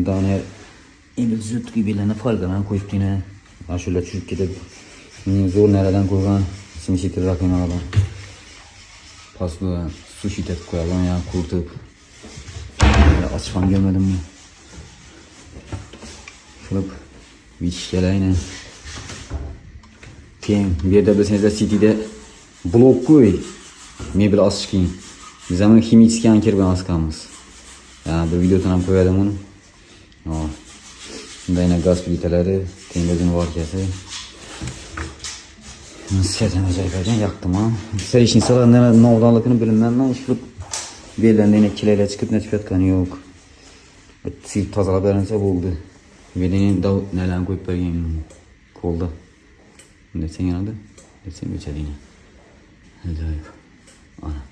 daha ne endi zıt gibilerine falgadan koyup yine şöyle çürük gidip zor nereden koygan simsitir rakınalardan paslı su şiddet koyalım ya kurtup açmam gelmedim mi? Kılıp vişkelayla bir yerde bilseniz City'de blok koy mebel asışkin zaman химический anker bilan askanmiz bir video tanım koyadım onu bunda yine gaz plitelari tengizin varkasi serden acayiplerden yaktım ha sayışın salanlarına novdanlıkını bilinmem iş kılıp bellerinde yine kileyle çıkıp ne çıkatkanı yok silip tazalap verense oldu belini da neler koyup vergen kolda ne sen yanında ne sen geçer yine acayip ana